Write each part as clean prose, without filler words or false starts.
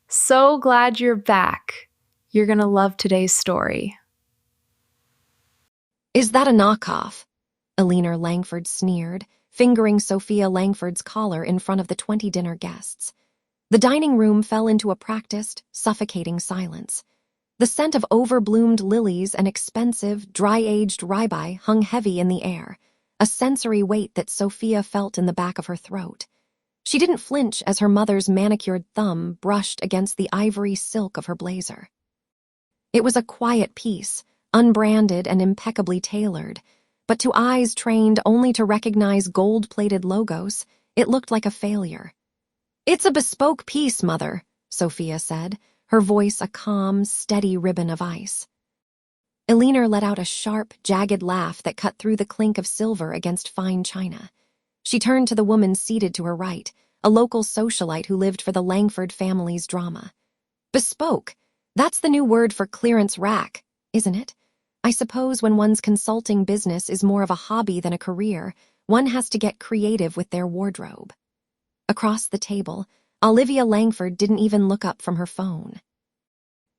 So glad you're back. You're going to love today's story. Is that a knockoff? Eleanor Langford sneered, fingering Sophia Langford's collar in front of the 20 dinner guests. The dining room fell into a practiced, suffocating silence. The scent of overbloomed lilies and expensive, dry-aged ribeye hung heavy in the air, a sensory weight that Sophia felt in the back of her throat. She didn't flinch as her mother's manicured thumb brushed against the ivory silk of her blazer. It was a quiet piece, unbranded and impeccably tailored, but to eyes trained only to recognize gold-plated logos, it looked like a failure. "It's a bespoke piece, Mother," Sophia said, her voice a calm, steady ribbon of ice. Eleanor let out a sharp, jagged laugh that cut through the clink of silver against fine china. She turned to the woman seated to her right, a local socialite who lived for the Langford family's drama. "Bespoke, that's the new word for clearance rack, isn't it? I suppose when one's consulting business is more of a hobby than a career, one has to get creative with their wardrobe." Across the table, Olivia Langford didn't even look up from her phone.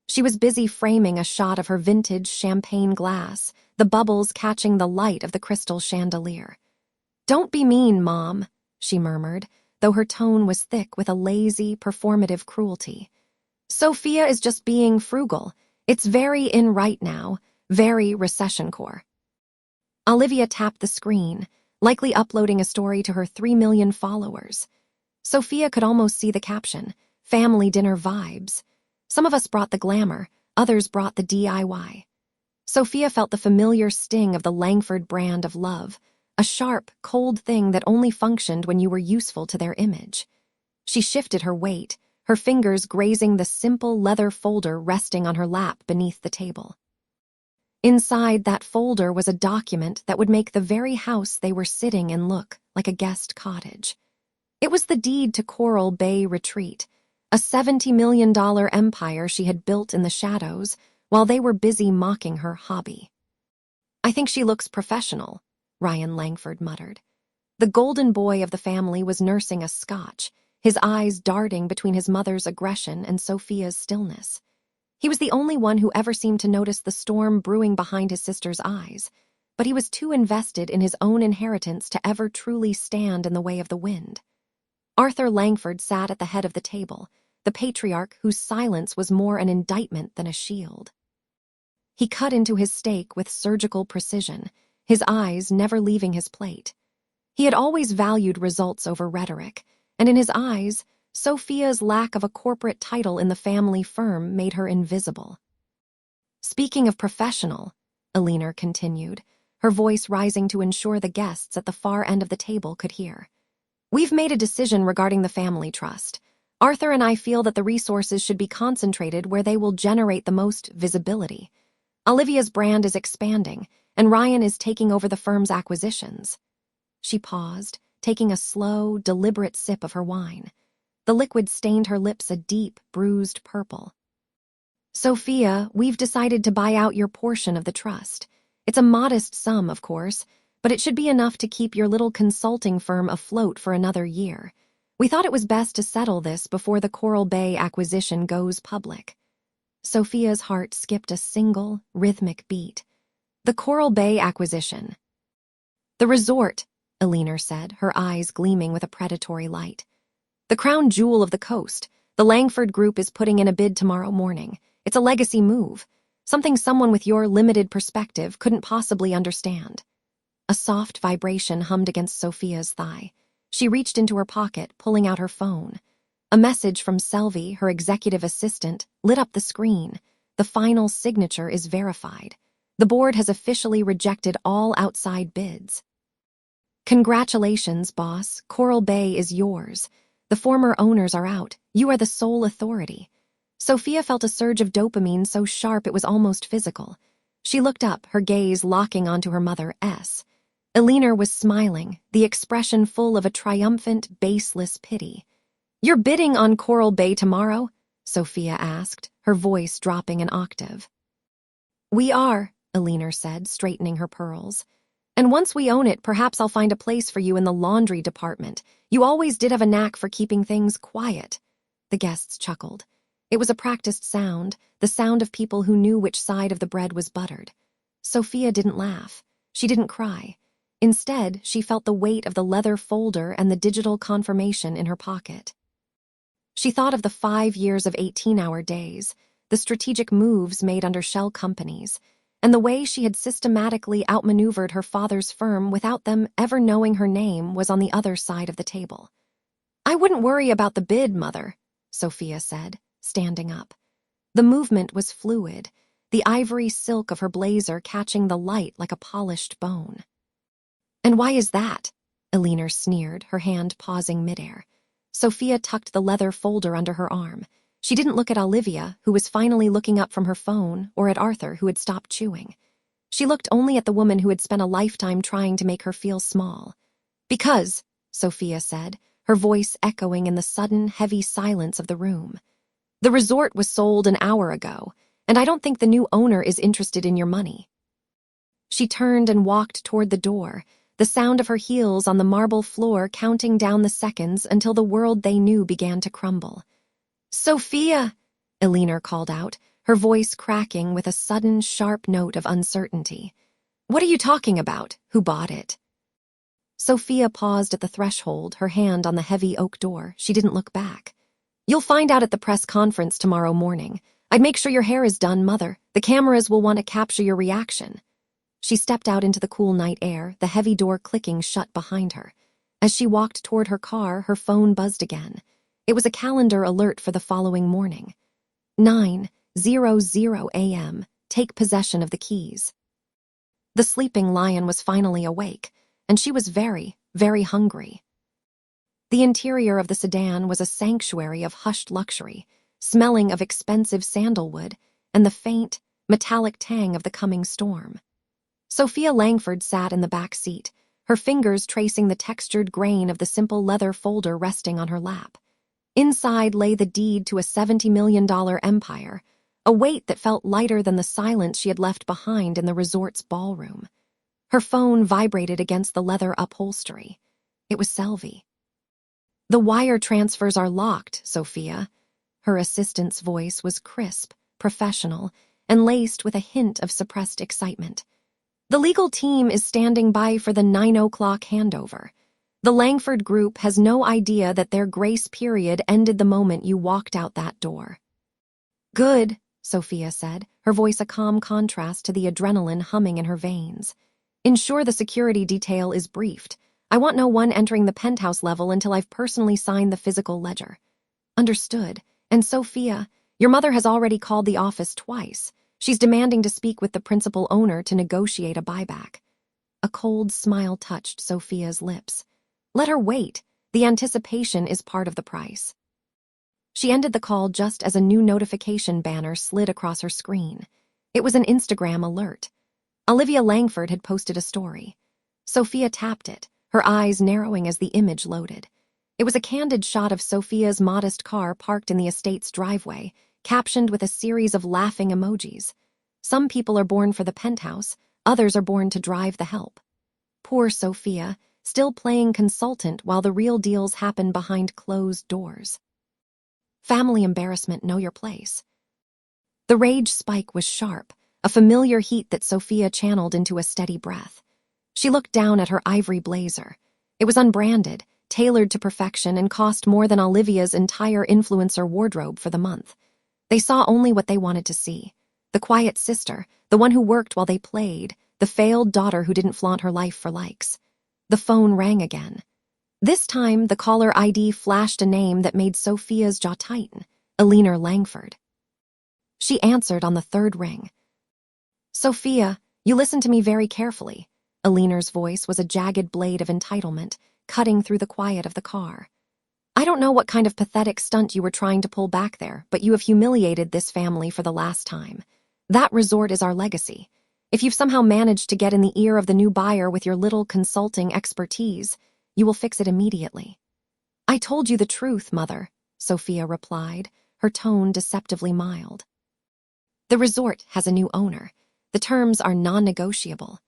She was busy framing a shot of her vintage champagne glass, the bubbles catching the light of the crystal chandelier. "Don't be mean, Mom," she murmured, though her tone was thick with a lazy, performative cruelty. "Sophia is just being frugal. It's very in right now, very recession-core." Olivia tapped the screen, likely uploading a story to her 3 million followers. Sophia could almost see the caption, "Family dinner vibes." Some of us brought the glamour, others brought the DIY. Sophia felt the familiar sting of the Langford brand of love, a sharp, cold thing that only functioned when you were useful to their image. She shifted her weight, her fingers grazing the simple leather folder resting on her lap beneath the table. Inside that folder was a document that would make the very house they were sitting in look like a guest cottage. It was the deed to Coral Bay Retreat, a $70 million empire she had built in the shadows while they were busy mocking her hobby. "I think she looks professional," Ryan Langford muttered. The golden boy of the family was nursing a scotch, his eyes darting between his mother's aggression and Sophia's stillness. He was the only one who ever seemed to notice the storm brewing behind his sister's eyes, but he was too invested in his own inheritance to ever truly stand in the way of the wind. Arthur Langford sat at the head of the table, the patriarch whose silence was more an indictment than a shield. He cut into his steak with surgical precision, his eyes never leaving his plate. He had always valued results over rhetoric, and in his eyes, Sophia's lack of a corporate title in the family firm made her invisible. "Speaking of professional," Eleanor continued, her voice rising to ensure the guests at the far end of the table could hear. "We've made a decision regarding the family trust. Arthur and I feel that the resources should be concentrated where they will generate the most visibility. Olivia's brand is expanding, and Ryan is taking over the firm's acquisitions." She paused, taking a slow, deliberate sip of her wine. The liquid stained her lips a deep, bruised purple. "Sophia, we've decided to buy out your portion of the trust. It's a modest sum, of course, but it should be enough to keep your little consulting firm afloat for another year. We thought it was best to settle this before the Coral Bay acquisition goes public." Sophia's heart skipped a single, rhythmic beat. "The Coral Bay acquisition." "The resort," Eleanor said, her eyes gleaming with a predatory light. "The crown jewel of the coast. The Langford Group is putting in a bid tomorrow morning. It's a legacy move, something someone with your limited perspective couldn't possibly understand." A soft vibration hummed against Sophia's thigh. She reached into her pocket, pulling out her phone. A message from Selvi, her executive assistant, lit up the screen. "The final signature is verified. The board has officially rejected all outside bids." "Congratulations, boss. Coral Bay is yours. The former owners are out. You are the sole authority." Sophia felt a surge of dopamine so sharp it was almost physical. She looked up, her gaze locking onto her mother, S. Eleanor was smiling, the expression full of a triumphant, baseless pity. "You're bidding on Coral Bay tomorrow?" Sophia asked, her voice dropping an octave. "We are," Eleanor said, straightening her pearls. "And once we own it, perhaps I'll find a place for you in the laundry department. You always did have a knack for keeping things quiet." The guests chuckled. It was a practiced sound, the sound of people who knew which side of the bread was buttered. Sophia didn't laugh. She didn't cry. Instead, she felt the weight of the leather folder and the digital confirmation in her pocket. She thought of the 5 years of 18-hour days, the strategic moves made under shell companies, and the way she had systematically outmaneuvered her father's firm without them ever knowing her name was on the other side of the table. "I wouldn't worry about the bid, Mother," Sophia said, standing up. The movement was fluid, the ivory silk of her blazer catching the light like a polished bone. "And why is that?" Eleanor sneered, her hand pausing midair. Sophia tucked the leather folder under her arm. She didn't look at Olivia, who was finally looking up from her phone, or at Arthur, who had stopped chewing. She looked only at the woman who had spent a lifetime trying to make her feel small. "Because," Sophia said, her voice echoing in the sudden, heavy silence of the room, "the resort was sold an hour ago, and I don't think the new owner is interested in your money." She turned and walked toward the door, the sound of her heels on the marble floor counting down the seconds until the world they knew began to crumble. "Sophia!" Eleanor called out, her voice cracking with a sudden, sharp note of uncertainty. "What are you talking about? Who bought it?" Sophia paused at the threshold, her hand on the heavy oak door. She didn't look back. "You'll find out at the press conference tomorrow morning. I'd make sure your hair is done, Mother. The cameras will want to capture your reaction." She stepped out into the cool night air, the heavy door clicking shut behind her. As she walked toward her car, her phone buzzed again. It was a calendar alert for the following morning. 9:00 a.m. Take possession of the keys. The sleeping lion was finally awake, and she was very, very hungry. The interior of the sedan was a sanctuary of hushed luxury, smelling of expensive sandalwood and the faint, metallic tang of the coming storm. Sophia Langford sat in the back seat, her fingers tracing the textured grain of the simple leather folder resting on her lap. Inside lay the deed to a $70 million empire, a weight that felt lighter than the silence she had left behind in the resort's ballroom. Her phone vibrated against the leather upholstery. It was Selvi. "The wire transfers are locked, Sophia." Her assistant's voice was crisp, professional, and laced with a hint of suppressed excitement. "The legal team is standing by for the 9 o'clock handover. The Langford Group has no idea that their grace period ended the moment you walked out that door." "Good," Sophia said, her voice a calm contrast to the adrenaline humming in her veins. "Ensure the security detail is briefed. I want no one entering the penthouse level until I've personally signed the physical ledger." "Understood. And Sophia, your mother has already called the office twice. She's demanding to speak with the principal owner to negotiate a buyback." A cold smile touched Sophia's lips. "Let her wait. The anticipation is part of the price." She ended the call just as a new notification banner slid across her screen. It was an Instagram alert. Olivia Langford had posted a story. Sophia tapped it, her eyes narrowing as the image loaded. It was a candid shot of Sophia's modest car parked in the estate's driveway, captioned with a series of laughing emojis. "Some people are born for the penthouse, others are born to drive the help." Poor Sophia, still playing consultant while the real deals happen behind closed doors. Family embarrassment, know your place. The rage spike was sharp, a familiar heat that Sophia channeled into a steady breath. She looked down at her ivory blazer. It was unbranded, tailored to perfection, and cost more than Olivia's entire influencer wardrobe for the month. They saw only what they wanted to see. The quiet sister, the one who worked while they played, the failed daughter who didn't flaunt her life for likes. The phone rang again. This time, the caller ID flashed a name that made Sophia's jaw tighten: Eleanor Langford. She answered on the third ring. "Sophia, you listen to me very carefully." Eleanor's voice was a jagged blade of entitlement, cutting through the quiet of the car. "I don't know what kind of pathetic stunt you were trying to pull back there, but you have humiliated this family for the last time. That resort is our legacy. If you've somehow managed to get in the ear of the new buyer with your little consulting expertise, you will fix it immediately." "I told you the truth, Mother," Sophia replied, her tone deceptively mild. "The resort has a new owner. The terms are non-negotiable."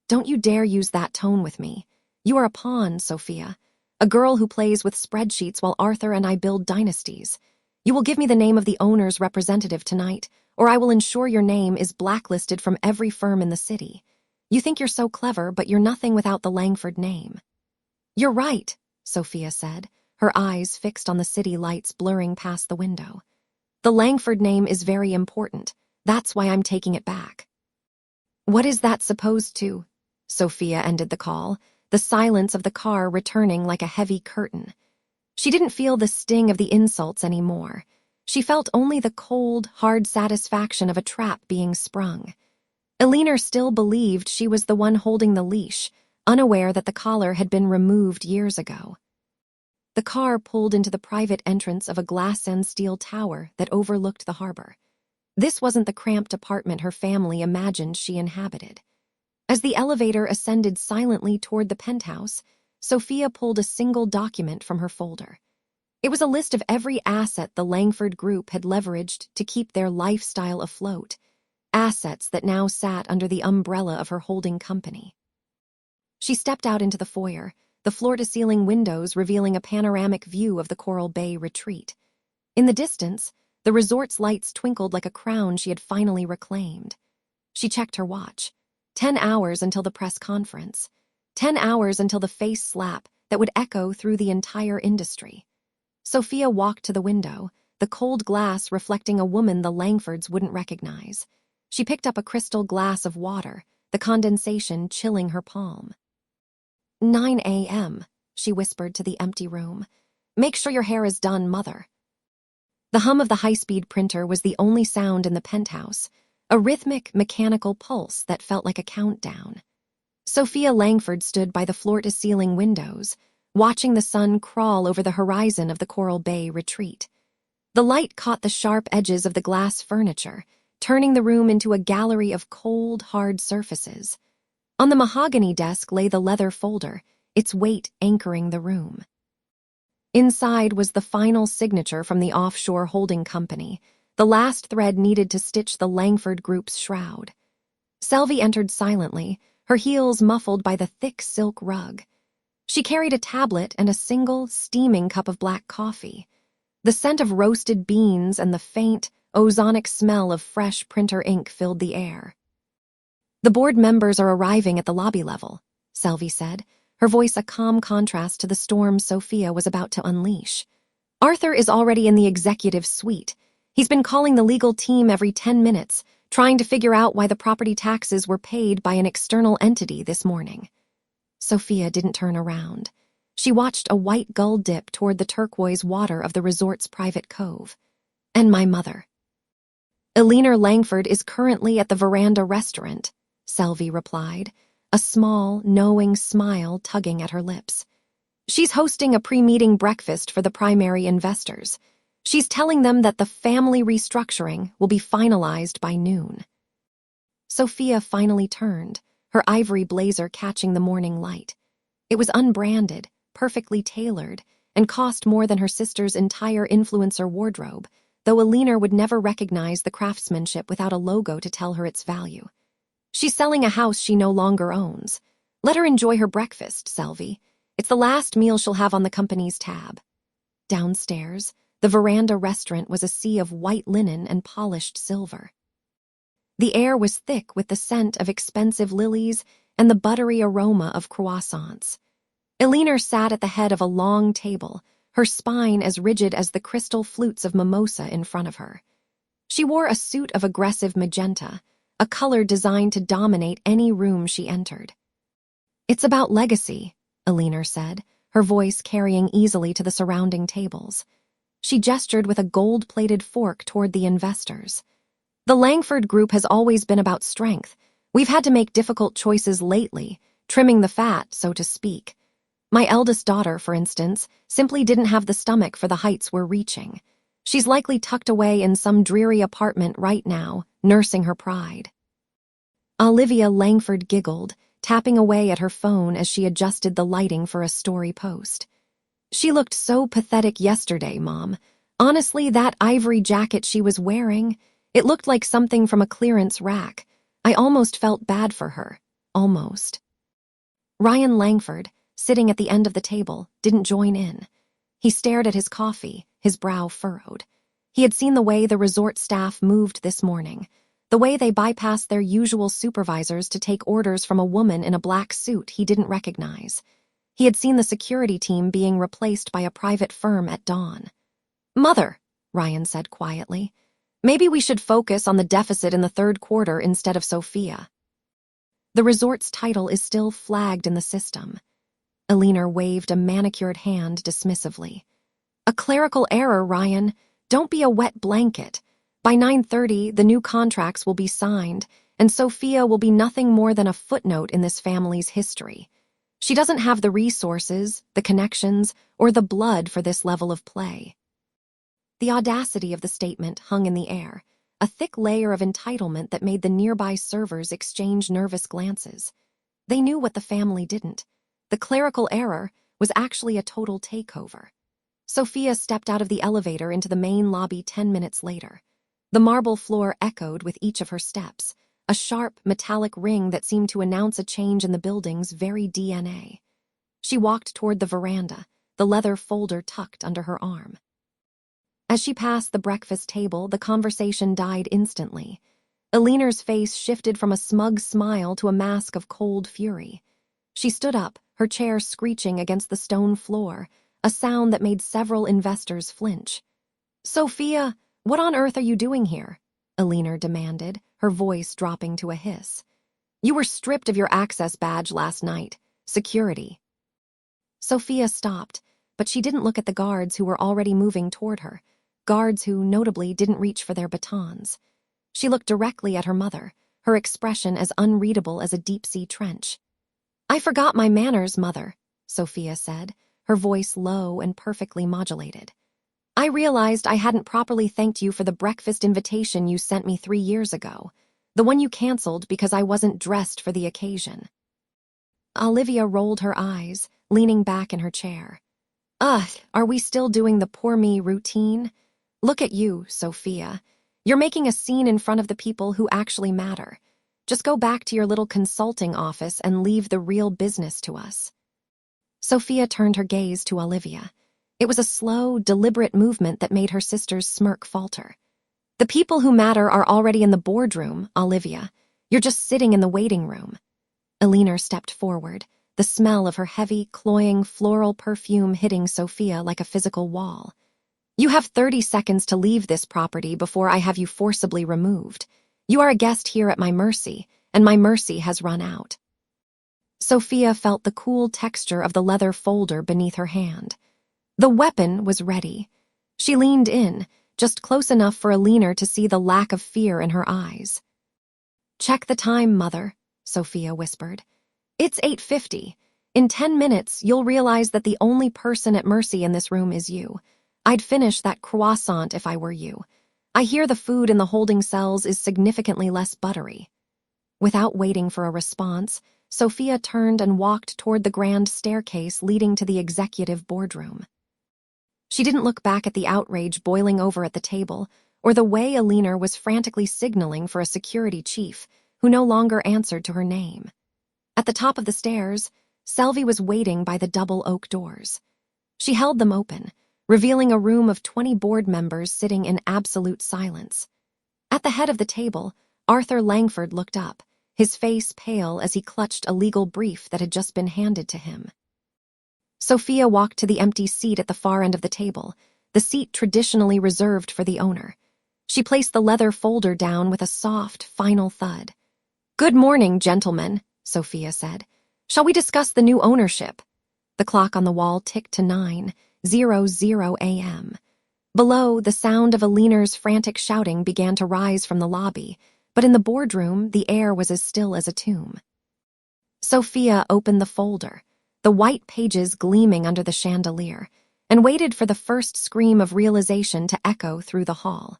"Don't you dare use that tone with me. You are a pawn, Sophia. A girl who plays with spreadsheets while Arthur and I build dynasties. You will give me the name of the owner's representative tonight, or I will ensure your name is blacklisted from every firm in the city. You think you're so clever, but you're nothing without the Langford name." "You're right," Sophia said, her eyes fixed on the city lights blurring past the window. "The Langford name is very important. That's why I'm taking it back." "What is that supposed to?" Sophia ended the call, the silence of the car returning like a heavy curtain. She didn't feel the sting of the insults anymore. She felt only the cold, hard satisfaction of a trap being sprung. Eleanor still believed she was the one holding the leash, unaware that the collar had been removed years ago. The car pulled into the private entrance of a glass and steel tower that overlooked the harbor. This wasn't the cramped apartment her family imagined she inhabited. As the elevator ascended silently toward the penthouse, Sophia pulled a single document from her folder. It was a list of every asset the Langford Group had leveraged to keep their lifestyle afloat, assets that now sat under the umbrella of her holding company. She stepped out into the foyer, the floor-to-ceiling windows revealing a panoramic view of the Coral Bay retreat. In the distance, the resort's lights twinkled like a crown she had finally reclaimed. She checked her watch. 10 hours until the press conference. 10 hours until the face slap that would echo through the entire industry. Sophia walked to the window, the cold glass reflecting a woman the Langfords wouldn't recognize. She picked up a crystal glass of water, the condensation chilling her palm. 9 a.m., she whispered to the empty room. "Make sure your hair is done, Mother." The hum of the high-speed printer was the only sound in the penthouse, a rhythmic, mechanical pulse that felt like a countdown. Sophia Langford stood by the floor-to-ceiling windows, watching the sun crawl over the horizon of the Coral Bay retreat. The light caught the sharp edges of the glass furniture, turning the room into a gallery of cold, hard surfaces. On the mahogany desk lay the leather folder, its weight anchoring the room. Inside was the final signature from the offshore holding company, the last thread needed to stitch the Langford Group's shroud. Selvi entered silently, her heels muffled by the thick silk rug. She carried a tablet and a single, steaming cup of black coffee. The scent of roasted beans and the faint, ozonic smell of fresh printer ink filled the air. "The board members are arriving at the lobby level," Selvi said, her voice a calm contrast to the storm Sophia was about to unleash. "Arthur is already in the executive suite. He's been calling the legal team every 10 minutes, trying to figure out why the property taxes were paid by an external entity this morning." Sophia didn't turn around. She watched a white gull dip toward the turquoise water of the resort's private cove. "And my mother." "Eleanor Langford is currently at the Veranda restaurant," Selvi replied, a small, knowing smile tugging at her lips. "She's hosting a pre-meeting breakfast for the primary investors. She's telling them that the family restructuring will be finalized by noon." Sophia finally turned, her ivory blazer catching the morning light. It was unbranded, perfectly tailored, and cost more than her sister's entire influencer wardrobe, though Eleanor would never recognize the craftsmanship without a logo to tell her its value. "She's selling a house she no longer owns. Let her enjoy her breakfast, Selvi. It's the last meal she'll have on the company's tab." Downstairs, the Veranda restaurant was a sea of white linen and polished silver. The air was thick with the scent of expensive lilies and the buttery aroma of croissants. Eleanor sat at the head of a long table, her spine as rigid as the crystal flutes of mimosa in front of her. She wore a suit of aggressive magenta, a color designed to dominate any room she entered. "It's about legacy," Eleanor said, her voice carrying easily to the surrounding tables. She gestured with a gold-plated fork toward the investors. "The Langford Group has always been about strength. We've had to make difficult choices lately, trimming the fat, so to speak. My eldest daughter, for instance, simply didn't have the stomach for the heights we're reaching. She's likely tucked away in some dreary apartment right now, nursing her pride." Olivia Langford giggled, tapping away at her phone as she adjusted the lighting for a story post. "She looked so pathetic yesterday, Mom. Honestly, that ivory jacket she was wearing, it looked like something from a clearance rack. I almost felt bad for her. Almost." Ryan Langford, sitting at the end of the table, didn't join in. He stared at his coffee, his brow furrowed. He had seen the way the resort staff moved this morning, the way they bypassed their usual supervisors to take orders from a woman in a black suit he didn't recognize. He had seen the security team being replaced by a private firm at dawn. "Mother," Ryan said quietly, "maybe we should focus on the deficit in the third quarter instead of Sophia." The resort's title is still flagged in the system. Eleanor waved a manicured hand dismissively. "A clerical error, Ryan. Don't be a wet blanket. By 9:30, the new contracts will be signed, and Sophia will be nothing more than a footnote in this family's history. She doesn't have the resources, the connections, or the blood for this level of play." The audacity of the statement hung in the air, a thick layer of entitlement that made the nearby servers exchange nervous glances. They knew what the family didn't. The clerical error was actually a total takeover. Sophia stepped out of the elevator into the main lobby 10 minutes later. The marble floor echoed with each of her steps, a sharp, metallic ring that seemed to announce a change in the building's very DNA. She walked toward the veranda, the leather folder tucked under her arm. As she passed the breakfast table, the conversation died instantly. Eleanor's face shifted from a smug smile to a mask of cold fury. She stood up, her chair screeching against the stone floor, a sound that made several investors flinch. "Sophia, what on earth are you doing here?" Eleanor demanded, her voice dropping to a hiss. "You were stripped of your access badge last night. Security." Sophia stopped, but she didn't look at the guards who were already moving toward her, guards who, notably, didn't reach for their batons. She looked directly at her mother, her expression as unreadable as a deep-sea trench. "I forgot my manners, Mother," Sophia said, her voice low and perfectly modulated. "I realized I hadn't properly thanked you for the breakfast invitation you sent me 3 years ago, the one you canceled because I wasn't dressed for the occasion." Olivia rolled her eyes, leaning back in her chair. "Ugh, are we still doing the poor me routine? Look at you, Sophia. You're making a scene in front of the people who actually matter. Just go back to your little consulting office and leave the real business to us." Sophia turned her gaze to Olivia. It was a slow, deliberate movement that made her sister's smirk falter. "The people who matter are already in the boardroom, Olivia. You're just sitting in the waiting room." Eleanor stepped forward, the smell of her heavy, cloying floral perfume hitting Sophia like a physical wall. "You have 30 seconds to leave this property before I have you forcibly removed. You are a guest here at my mercy, and my mercy has run out." Sophia felt the cool texture of the leather folder beneath her hand. The weapon was ready. She leaned in, just close enough for Eleanor to see the lack of fear in her eyes. "Check the time, Mother," Sophia whispered. "It's 8:50. In 10 minutes, you'll realize that the only person at mercy in this room is you. I'd finish that croissant if I were you. I hear the food in the holding cells is significantly less buttery." Without waiting for a response, Sophia turned and walked toward the grand staircase leading to the executive boardroom. She didn't look back at the outrage boiling over at the table, or the way Eleanor was frantically signaling for a security chief, who no longer answered to her name. At the top of the stairs, Selvi was waiting by the double oak doors. She held them open, revealing a room of 20 board members sitting in absolute silence. At the head of the table, Arthur Langford looked up, his face pale as he clutched a legal brief that had just been handed to him. Sophia walked to the empty seat at the far end of the table, the seat traditionally reserved for the owner. She placed the leather folder down with a soft, final thud. "Good morning, gentlemen," Sophia said. "Shall we discuss the new ownership?" The clock on the wall ticked to 9:00 a.m. Below, the sound of Eleanor's frantic shouting began to rise from the lobby, but in the boardroom, the air was as still as a tomb. Sophia opened the folder, the white pages gleaming under the chandelier, and waited for the first scream of realization to echo through the hall.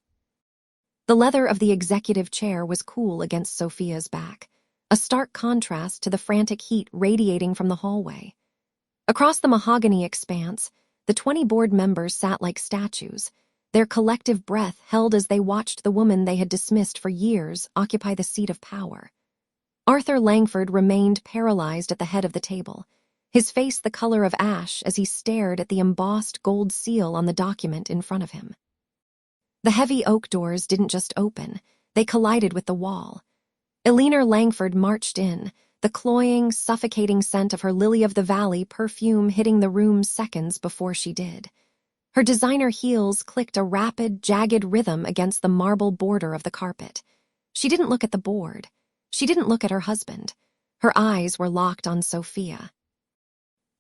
The leather of the executive chair was cool against Sophia's back, a stark contrast to the frantic heat radiating from the hallway. Across the mahogany expanse, the 20 board members sat like statues, their collective breath held as they watched the woman they had dismissed for years occupy the seat of power. Arthur Langford remained paralyzed at the head of the table, his face the color of ash as he stared at the embossed gold seal on the document in front of him. The heavy oak doors didn't just open, they collided with the wall. Eleanor Langford marched in, the cloying, suffocating scent of her lily-of-the-valley perfume hitting the room seconds before she did. Her designer heels clicked a rapid, jagged rhythm against the marble border of the carpet. She didn't look at the board. She didn't look at her husband. Her eyes were locked on Sophia.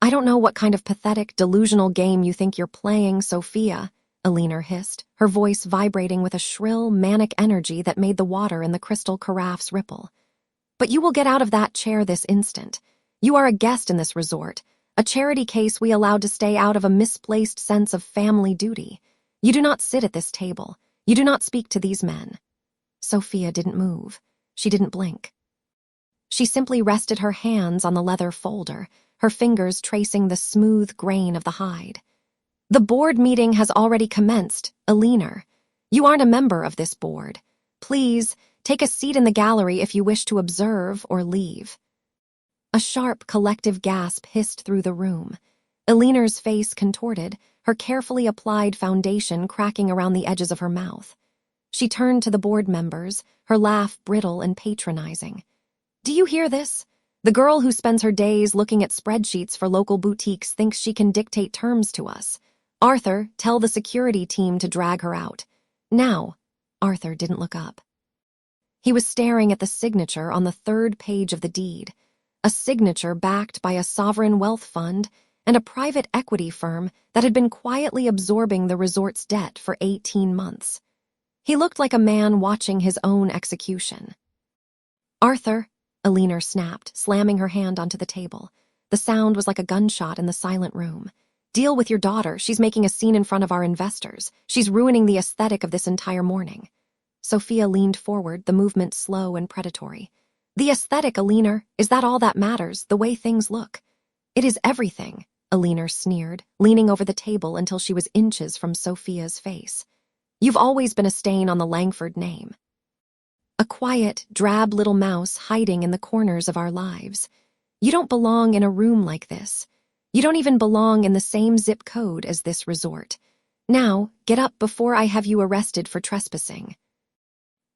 "I don't know what kind of pathetic, delusional game you think you're playing, Sophia," Eleanor hissed, her voice vibrating with a shrill, manic energy that made the water in the crystal carafes ripple. "But you will get out of that chair this instant. You are a guest in this resort, a charity case we allowed to stay out of a misplaced sense of family duty. You do not sit at this table. You do not speak to these men." Sophia didn't move. She didn't blink. She simply rested her hands on the leather folder, her fingers tracing the smooth grain of the hide. "The board meeting has already commenced, Eleanor. You aren't a member of this board. Please, take a seat in the gallery if you wish to observe or leave." A sharp, collective gasp hissed through the room. Eleanor's face contorted, her carefully applied foundation cracking around the edges of her mouth. She turned to the board members, her laugh brittle and patronizing. "Do you hear this? The girl who spends her days looking at spreadsheets for local boutiques thinks she can dictate terms to us. Arthur, tell the security team to drag her out. Now." Arthur didn't look up. He was staring at the signature on the third page of the deed, a signature backed by a sovereign wealth fund and a private equity firm that had been quietly absorbing the resort's debt for 18 months. He looked like a man watching his own execution. "Arthur," Eleanor snapped, slamming her hand onto the table. The sound was like a gunshot in the silent room. "Deal with your daughter. She's making a scene in front of our investors. She's ruining the aesthetic of this entire morning." Sophia leaned forward, the movement slow and predatory. "The aesthetic, Eleanor, is that all that matters, the way things look?" "It is everything," Eleanor sneered, leaning over the table until she was inches from Sophia's face. "You've always been a stain on the Langford name. A quiet, drab little mouse hiding in the corners of our lives. You don't belong in a room like this. You don't even belong in the same zip code as this resort. Now, get up before I have you arrested for trespassing."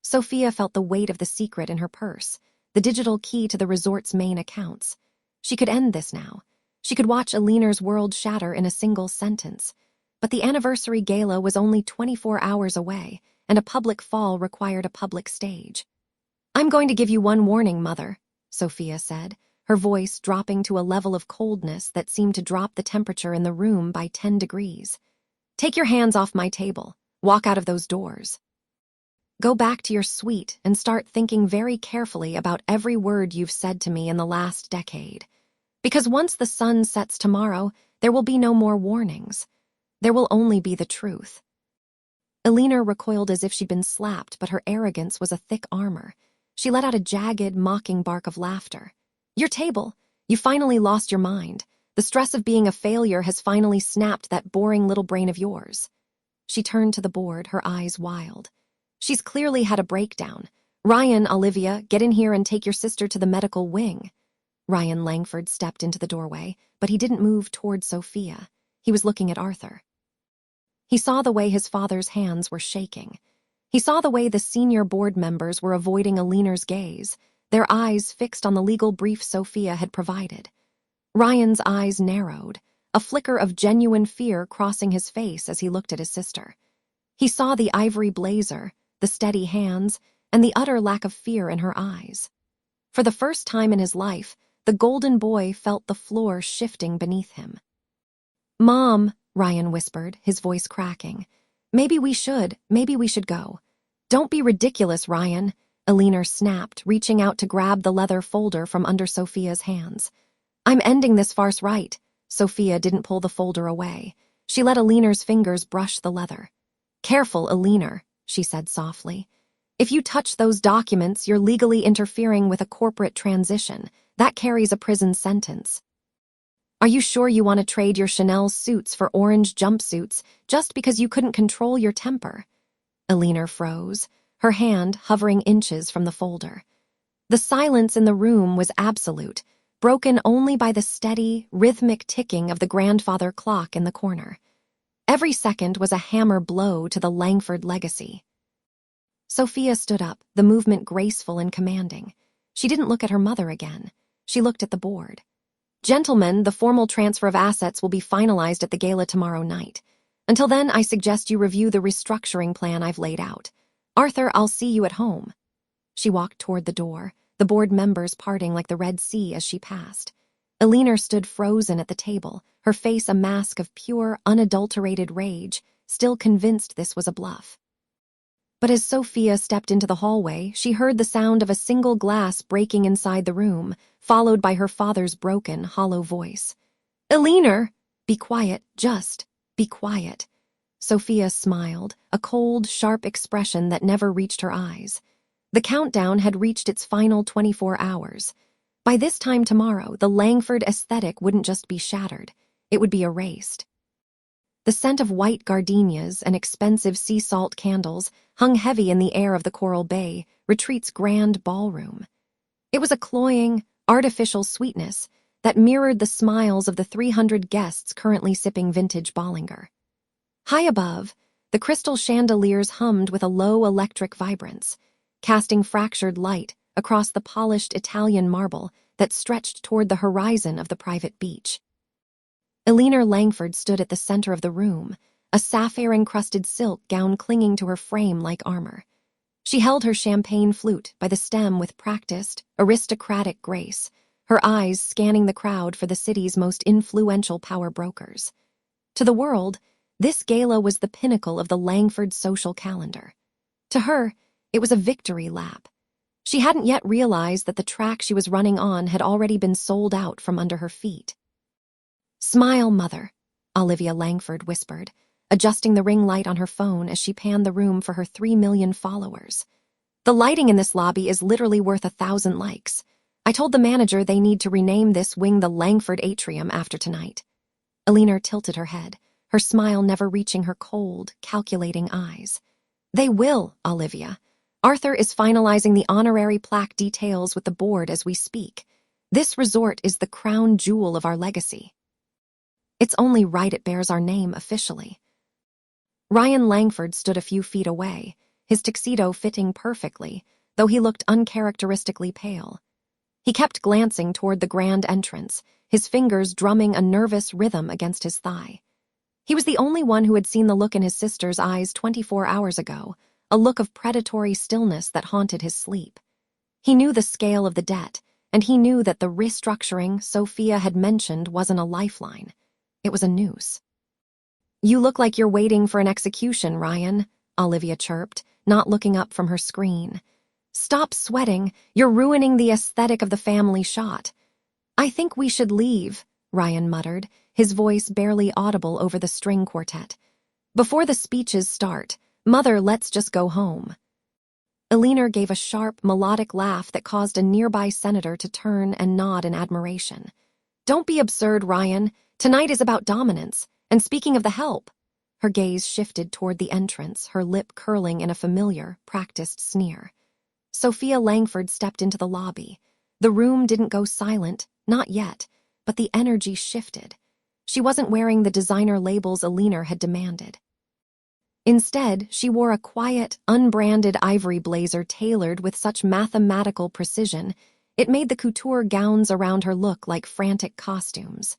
Sophia felt the weight of the secret in her purse, the digital key to the resort's main accounts. She could end this now. She could watch Eleanor's world shatter in a single sentence. But the anniversary gala was only 24 hours away, and a public fall required a public stage. "I'm going to give you one warning, Mother," Sophia said, her voice dropping to a level of coldness that seemed to drop the temperature in the room by 10 degrees. "Take your hands off my table. Walk out of those doors. Go back to your suite and start thinking very carefully about every word you've said to me in the last decade. Because once the sun sets tomorrow, there will be no more warnings. There will only be the truth." Eleanor recoiled as if she'd been slapped, but her arrogance was a thick armor. She let out a jagged, mocking bark of laughter. "Your table. You finally lost your mind. The stress of being a failure has finally snapped that boring little brain of yours." She turned to the board, her eyes wild. "She's clearly had a breakdown. Ryan, Olivia, get in here and take your sister to the medical wing." Ryan Langford stepped into the doorway, but he didn't move toward Sophia. He was looking at Arthur. He saw the way his father's hands were shaking. He saw the way the senior board members were avoiding Eleanor's gaze, their eyes fixed on the legal brief Sophia had provided. Ryan's eyes narrowed, a flicker of genuine fear crossing his face as he looked at his sister. He saw the ivory blazer, the steady hands, and the utter lack of fear in her eyes. For the first time in his life, the golden boy felt the floor shifting beneath him. "Mom," Ryan whispered, his voice cracking. Maybe we should go." "Don't be ridiculous, Ryan," Eleanor snapped, reaching out to grab the leather folder from under Sophia's hands. "I'm ending this farce right." Sophia didn't pull the folder away. She let Eleanor's fingers brush the leather. "Careful, Eleanor," she said softly. "If you touch those documents, you're legally interfering with a corporate transition. That carries a prison sentence. Are you sure you want to trade your Chanel suits for orange jumpsuits just because you couldn't control your temper?" Eleanor froze, her hand hovering inches from the folder. The silence in the room was absolute, broken only by the steady, rhythmic ticking of the grandfather clock in the corner. Every second was a hammer blow to the Langford legacy. Sophia stood up, the movement graceful and commanding. She didn't look at her mother again. She looked at the board. "Gentlemen, the formal transfer of assets will be finalized at the gala tomorrow night. Until then, I suggest you review the restructuring plan I've laid out. Arthur, I'll see you at home." She walked toward the door, the board members parting like the Red Sea as she passed. Eleanor stood frozen at the table, her face a mask of pure, unadulterated rage, still convinced this was a bluff. But as Sophia stepped into the hallway, she heard the sound of a single glass breaking inside the room, followed by her father's broken, hollow voice. "Eleanor! Be quiet, just be quiet." Sophia smiled, a cold, sharp expression that never reached her eyes. The countdown had reached its final 24 hours. By this time tomorrow, the Langford aesthetic wouldn't just be shattered, it would be erased. The scent of white gardenias and expensive sea salt candles hung heavy in the air of the Coral Bay, Retreat's grand ballroom. It was a cloying, artificial sweetness that mirrored the smiles of the 300 guests currently sipping vintage Bollinger. High above, the crystal chandeliers hummed with a low electric vibrance, casting fractured light across the polished Italian marble that stretched toward the horizon of the private beach. Eleanor Langford stood at the center of the room, a sapphire-encrusted silk gown clinging to her frame like armor. She held her champagne flute by the stem with practiced, aristocratic grace, her eyes scanning the crowd for the city's most influential power brokers. To the world, this gala was the pinnacle of the Langford social calendar. To her, it was a victory lap. She hadn't yet realized that the track she was running on had already been sold out from under her feet. "Smile, Mother," Olivia Langford whispered, adjusting the ring light on her phone as she panned the room for her 3 million followers. "The lighting in this lobby is literally worth 1,000 likes. I told the manager they need to rename this wing the Langford Atrium after tonight." Eleanor tilted her head, her smile never reaching her cold, calculating eyes. "They will, Olivia. Arthur is finalizing the honorary plaque details with the board as we speak. This resort is the crown jewel of our legacy. It's only right it bears our name officially." Ryan Langford stood a few feet away, his tuxedo fitting perfectly, though he looked uncharacteristically pale. He kept glancing toward the grand entrance, his fingers drumming a nervous rhythm against his thigh. He was the only one who had seen the look in his sister's eyes 24 hours ago, a look of predatory stillness that haunted his sleep. He knew the scale of the debt, and he knew that the restructuring Sophia had mentioned wasn't a lifeline. It was a noose. "You look like you're waiting for an execution, Ryan," Olivia chirped, not looking up from her screen. "Stop sweating. You're ruining the aesthetic of the family shot." "I think we should leave," Ryan muttered, his voice barely audible over the string quartet. "Before the speeches start, Mother, let's just go home." Eleanor gave a sharp, melodic laugh that caused a nearby senator to turn and nod in admiration. "Don't be absurd, Ryan. Tonight is about dominance. And speaking of the help," her gaze shifted toward the entrance, her lip curling in a familiar, practiced sneer. Sophia Langford stepped into the lobby. The room didn't go silent, not yet, but the energy shifted. She wasn't wearing the designer labels Eleanor had demanded. Instead, she wore a quiet, unbranded ivory blazer tailored with such mathematical precision, it made the couture gowns around her look like frantic costumes.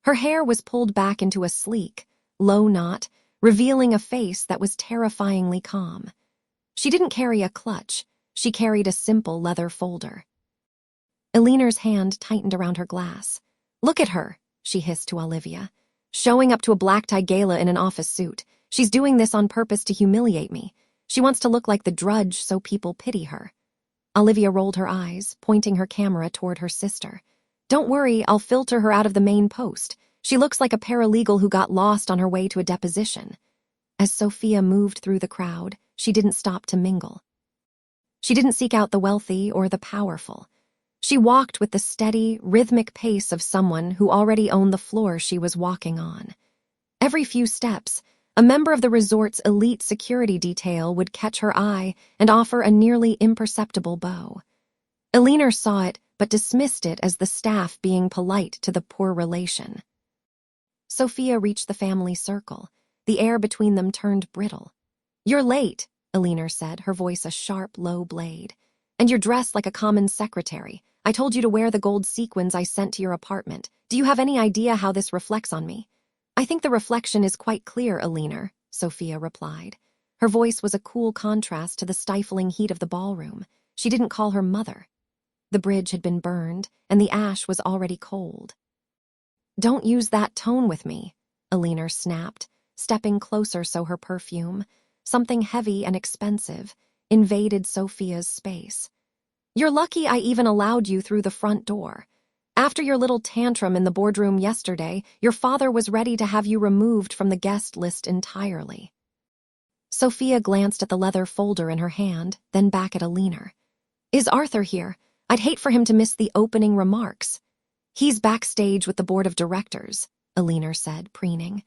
Her hair was pulled back into a sleek, low knot, revealing a face that was terrifyingly calm. She didn't carry a clutch, she carried a simple leather folder. Eleanor's hand tightened around her glass. "Look at her," she hissed to Olivia. "Showing up to a black-tie gala in an office suit. She's doing this on purpose to humiliate me. She wants to look like the drudge so people pity her." Olivia rolled her eyes, pointing her camera toward her sister. "Don't worry, I'll filter her out of the main post. She looks like a paralegal who got lost on her way to a deposition." As Sophia moved through the crowd, she didn't stop to mingle. She didn't seek out the wealthy or the powerful. She walked with the steady, rhythmic pace of someone who already owned the floor she was walking on. Every few steps, a member of the resort's elite security detail would catch her eye and offer a nearly imperceptible bow. Eleanor saw it, but dismissed it as the staff being polite to the poor relation. Sophia reached the family circle. The air between them turned brittle. "You're late," Eleanor said, her voice a sharp, low blade. "And you're dressed like a common secretary. I told you to wear the gold sequins I sent to your apartment. Do you have any idea how this reflects on me?" "I think the reflection is quite clear, Eleanor," Sophia replied. Her voice was a cool contrast to the stifling heat of the ballroom. She didn't call her mother. The bridge had been burned, and the ash was already cold. "Don't use that tone with me," Eleanor snapped, stepping closer so her perfume, something heavy and expensive, invaded Sophia's space. "You're lucky I even allowed you through the front door. After your little tantrum in the boardroom yesterday, your father was ready to have you removed from the guest list entirely." Sophia glanced at the leather folder in her hand, then back at Eleanor. "Is Arthur here? I'd hate for him to miss the opening remarks." "He's backstage with the board of directors," Eleanor said, preening.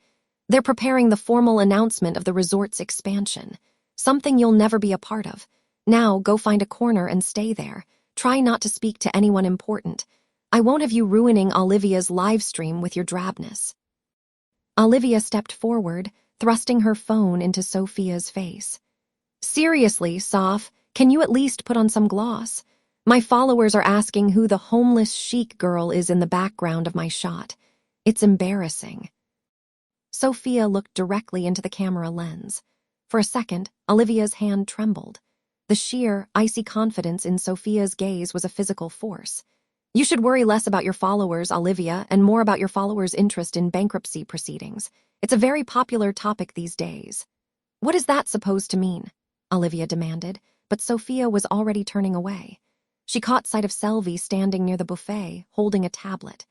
"They're preparing the formal announcement of the resort's expansion, something you'll never be a part of. Now go find a corner and stay there. Try not to speak to anyone important. I won't have you ruining Olivia's live stream with your drabness." Olivia stepped forward, thrusting her phone into Sophia's face. "Seriously, Soph, can you at least put on some gloss? My followers are asking who the homeless chic girl is in the background of my shot. It's embarrassing." Sophia looked directly into the camera lens. For a second, Olivia's hand trembled. The sheer, icy confidence in Sophia's gaze was a physical force. "You should worry less about your followers, Olivia, and more about your followers' interest in bankruptcy proceedings. It's a very popular topic these days." "What is that supposed to mean?" Olivia demanded, but Sophia was already turning away. She caught sight of Selvi standing near the buffet, holding a tablet.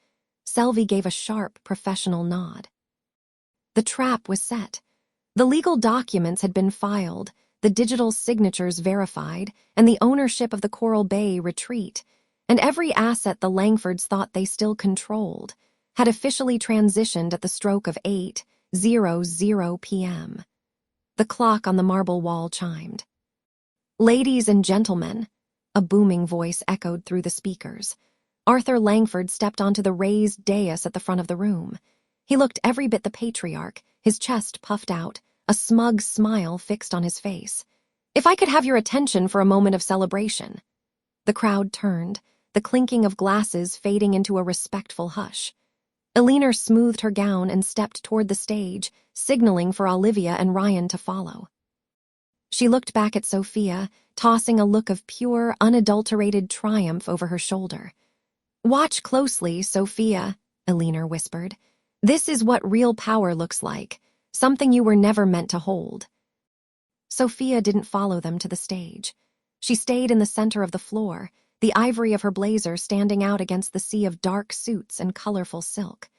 Selvi gave a sharp, professional nod. The trap was set. The legal documents had been filed, the digital signatures verified, and the ownership of the Coral Bay retreat, and every asset the Langfords thought they still controlled, had officially transitioned at the stroke of 8:00 p.m. The clock on the marble wall chimed. "Ladies and gentlemen," a booming voice echoed through the speakers. Arthur Langford stepped onto the raised dais at the front of the room. He looked every bit the patriarch, his chest puffed out, a smug smile fixed on his face. "If I could have your attention for a moment of celebration." The crowd turned, the clinking of glasses fading into a respectful hush. Eleanor smoothed her gown and stepped toward the stage, signaling for Olivia and Ryan to follow. She looked back at Sophia, tossing a look of pure, unadulterated triumph over her shoulder. "Watch closely, Sophia," Eleanor whispered. "This is what real power looks like, something you were never meant to hold." Sophia didn't follow them to the stage. She stayed in the center of the floor, the ivory of her blazer standing out against the sea of dark suits and colorful silk.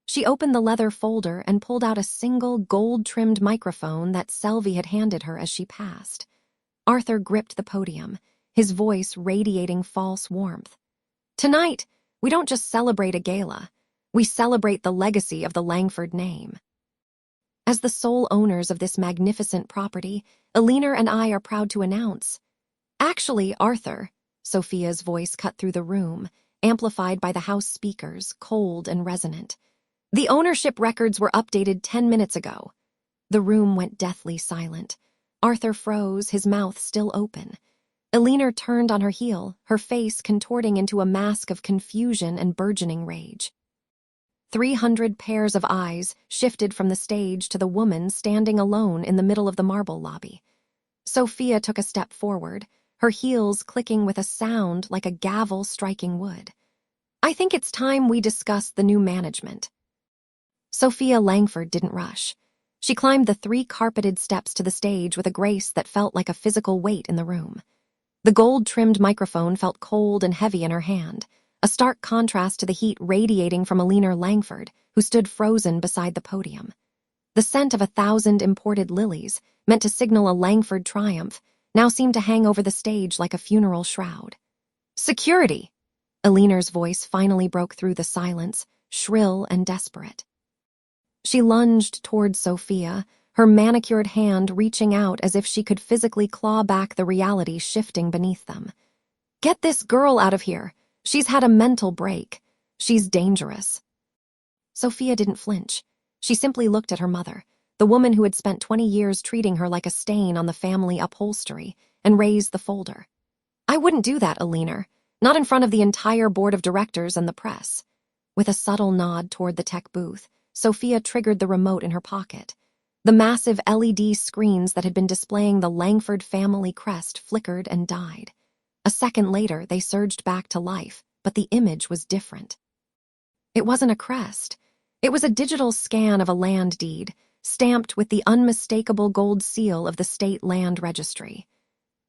She opened the leather folder and pulled out a single gold-trimmed microphone that Selvi had handed her as she passed. Arthur gripped the podium, his voice radiating false warmth. "Tonight, we don't just celebrate a gala. We celebrate the legacy of the Langford name. As the sole owners of this magnificent property, Eleanor and I are proud to announce—" "Actually, Arthur," Sophia's voice cut through the room, amplified by the house speakers, cold and resonant. "The ownership records were updated 10 minutes ago." The room went deathly silent. Arthur froze, his mouth still open. Eleanor turned on her heel, her face contorting into a mask of confusion and burgeoning rage. 300 pairs of eyes shifted from the stage to the woman standing alone in the middle of the marble lobby. Sophia took a step forward, her heels clicking with a sound like a gavel striking wood. "I think it's time we discuss the new management." Sophia Langford didn't rush. She climbed the 3 carpeted steps to the stage with a grace that felt like a physical weight in the room. The gold-trimmed microphone felt cold and heavy in her hand, a stark contrast to the heat radiating from Eleanor Langford, who stood frozen beside the podium. The scent of 1,000 imported lilies, meant to signal a Langford triumph, now seemed to hang over the stage like a funeral shroud. "Security!" Eleanor's voice finally broke through the silence, shrill and desperate. She lunged toward Sophia, her manicured hand reaching out as if she could physically claw back the reality shifting beneath them. "Get this girl out of here! She's had a mental break. She's dangerous." Sophia didn't flinch. She simply looked at her mother, the woman who had spent 20 years treating her like a stain on the family upholstery, and raised the folder. "I wouldn't do that, Eleanor. Not in front of the entire board of directors and the press." With a subtle nod toward the tech booth, Sophia triggered the remote in her pocket. The massive LED screens that had been displaying the Langford family crest flickered and died. A second later, they surged back to life, but the image was different. It wasn't a crest. It was a digital scan of a land deed, stamped with the unmistakable gold seal of the state land registry.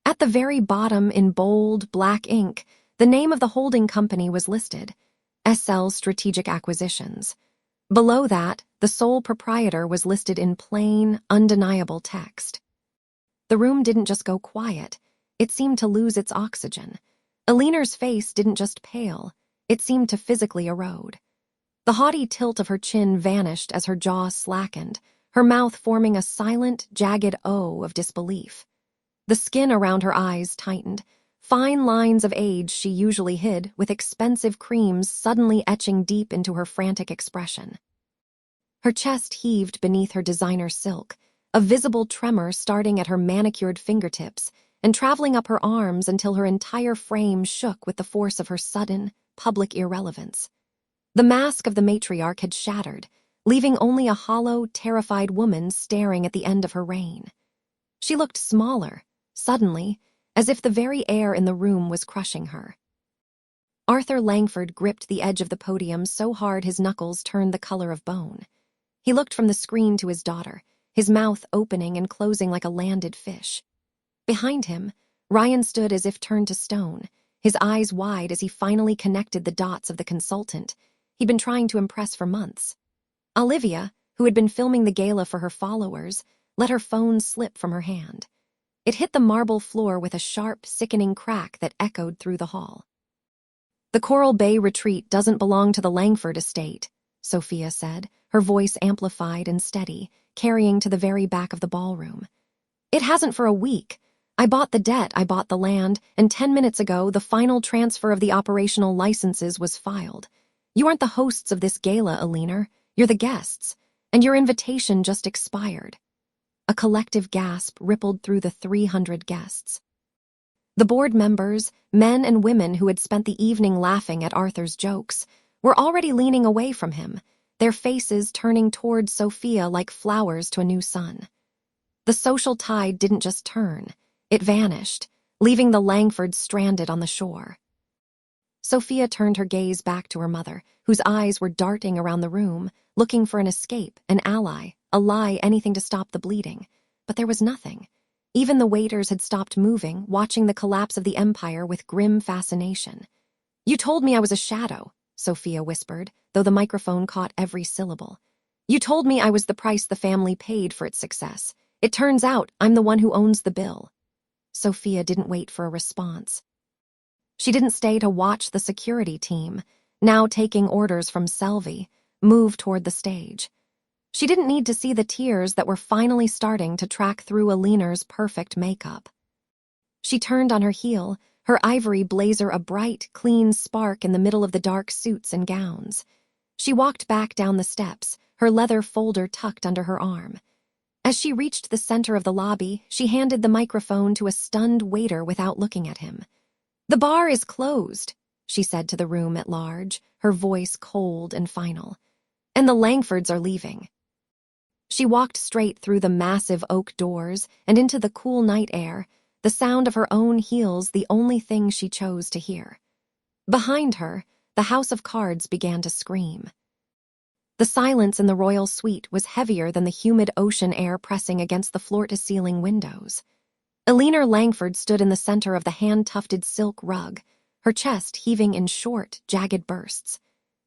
At the very bottom, in bold, black ink, the name of the holding company was listed, SL Strategic Acquisitions. Below that, the sole proprietor was listed in plain, undeniable text. The room didn't just go quiet. It seemed to lose its oxygen. Eleanor's face didn't just pale. It seemed to physically erode. The haughty tilt of her chin vanished as her jaw slackened, her mouth forming a silent, jagged O of disbelief. The skin around her eyes tightened, fine lines of age she usually hid with expensive creams suddenly etching deep into her frantic expression. Her chest heaved beneath her designer silk, a visible tremor starting at her manicured fingertips and traveling up her arms until her entire frame shook with the force of her sudden, public irrelevance. The mask of the matriarch had shattered, leaving only a hollow, terrified woman staring at the end of her reign. She looked smaller, suddenly, as if the very air in the room was crushing her. Arthur Langford gripped the edge of the podium so hard his knuckles turned the color of bone. He looked from the screen to his daughter, his mouth opening and closing like a landed fish. Behind him, Ryan stood as if turned to stone, his eyes wide as he finally connected the dots of the consultant he'd been trying to impress for months. Olivia, who had been filming the gala for her followers, let her phone slip from her hand. It hit the marble floor with a sharp, sickening crack that echoed through the hall. "The Coral Bay retreat doesn't belong to the Langford estate," Sophia said, her voice amplified and steady, carrying to the very back of the ballroom. "It hasn't for a week. I bought the debt, I bought the land, and 10 minutes ago the final transfer of the operational licenses was filed. You aren't the hosts of this gala, Eleanor. You're the guests, and your invitation just expired." A collective gasp rippled through the 300 guests. The board members, men and women who had spent the evening laughing at Arthur's jokes, were already leaning away from him, their faces turning toward Sophia like flowers to a new sun. The social tide didn't just turn, it vanished, leaving the Langfords stranded on the shore. Sophia turned her gaze back to her mother, whose eyes were darting around the room, looking for an escape, an ally, a lie, anything to stop the bleeding. But there was nothing. Even the waiters had stopped moving, watching the collapse of the empire with grim fascination. "You told me I was a shadow," Sophia whispered, though the microphone caught every syllable. "You told me I was the price the family paid for its success. It turns out I'm the one who owns the bill." Sophia didn't wait for a response. She didn't stay to watch the security team, now taking orders from Selvi, move toward the stage. She didn't need to see the tears that were finally starting to track through Eleanor's perfect makeup. She turned on her heel, her ivory blazer a bright, clean spark in the middle of the dark suits and gowns. She walked back down the steps, her leather folder tucked under her arm. As she reached the center of the lobby, she handed the microphone to a stunned waiter without looking at him. "The bar is closed," she said to the room at large, her voice cold and final. "And the Langfords are leaving." She walked straight through the massive oak doors and into the cool night air, the sound of her own heels the only thing she chose to hear. Behind her, the house of cards began to scream. The silence in the royal suite was heavier than the humid ocean air pressing against the floor-to-ceiling windows. Eleanor Langford stood in the center of the hand-tufted silk rug, her chest heaving in short, jagged bursts.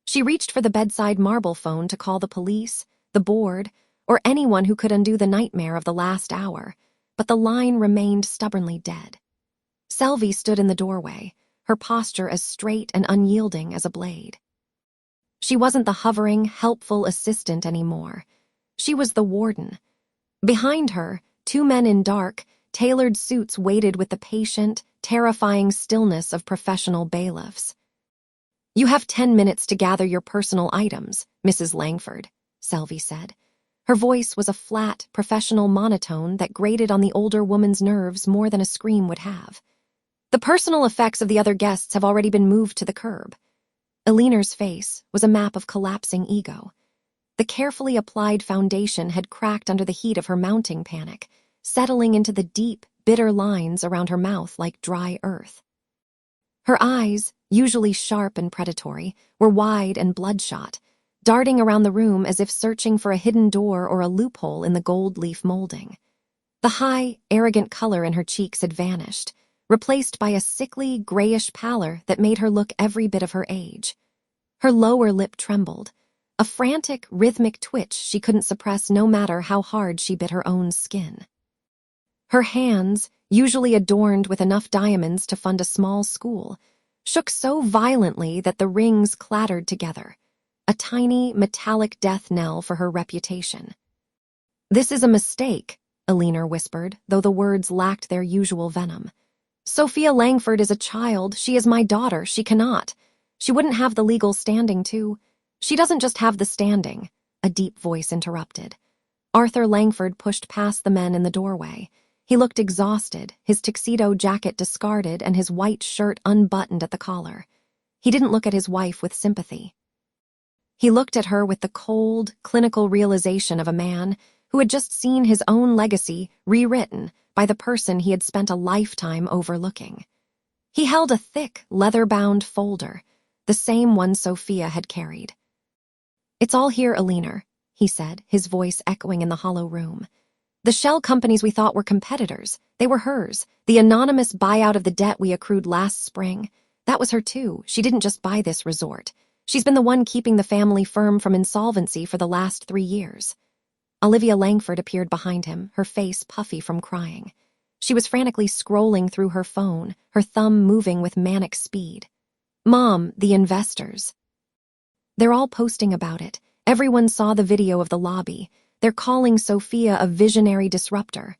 She reached for the bedside marble phone to call the police, the board, or anyone who could undo the nightmare of the last hour, but the line remained stubbornly dead. Selvi stood in the doorway, her posture as straight and unyielding as a blade. She wasn't the hovering, helpful assistant anymore. She was the warden. Behind her, 2 men in dark, tailored suits waited with the patient, terrifying stillness of professional bailiffs. "You have 10 minutes to gather your personal items, Mrs. Langford," Selvi said. Her voice was a flat, professional monotone that grated on the older woman's nerves more than a scream would have. The personal effects of the other guests have already been moved to the curb. Eleanor's face was a map of collapsing ego. The carefully applied foundation had cracked under the heat of her mounting panic, settling into the deep, bitter lines around her mouth like dry earth. Her eyes, usually sharp and predatory, were wide and bloodshot, darting around the room as if searching for a hidden door or a loophole in the gold leaf molding. The high, arrogant color in her cheeks had vanished, replaced by a sickly, grayish pallor that made her look every bit of her age. Her lower lip trembled, a frantic, rhythmic twitch she couldn't suppress no matter how hard she bit her own skin. Her hands, usually adorned with enough diamonds to fund a small school, shook so violently that the rings clattered together, a tiny, metallic death knell for her reputation. "This is a mistake," Eleanor whispered, though the words lacked their usual venom. "Sophia Langford is a child. She is my daughter. She cannot. She wouldn't have the legal standing to—" "She doesn't just have the standing," a deep voice interrupted. Arthur Langford pushed past the men in the doorway. He looked exhausted, his tuxedo jacket discarded and his white shirt unbuttoned at the collar. He didn't look at his wife with sympathy. He looked at her with the cold, clinical realization of a man who had just seen his own legacy rewritten by the person he had spent a lifetime overlooking. He held a thick, leather-bound folder, the same one Sophia had carried. "It's all here, Eleanor," he said, his voice echoing in the hollow room. "The shell companies we thought were competitors, they were hers. The anonymous buyout of the debt we accrued last spring, that was her too. She didn't just buy this resort. She's been the one keeping the family firm from insolvency for the last 3 years. Olivia Langford appeared behind him, her face puffy from crying. She was frantically scrolling through her phone, her thumb moving with manic speed. "Mom, the investors. They're all posting about it. Everyone saw the video of the lobby. They're calling Sophia a visionary disruptor.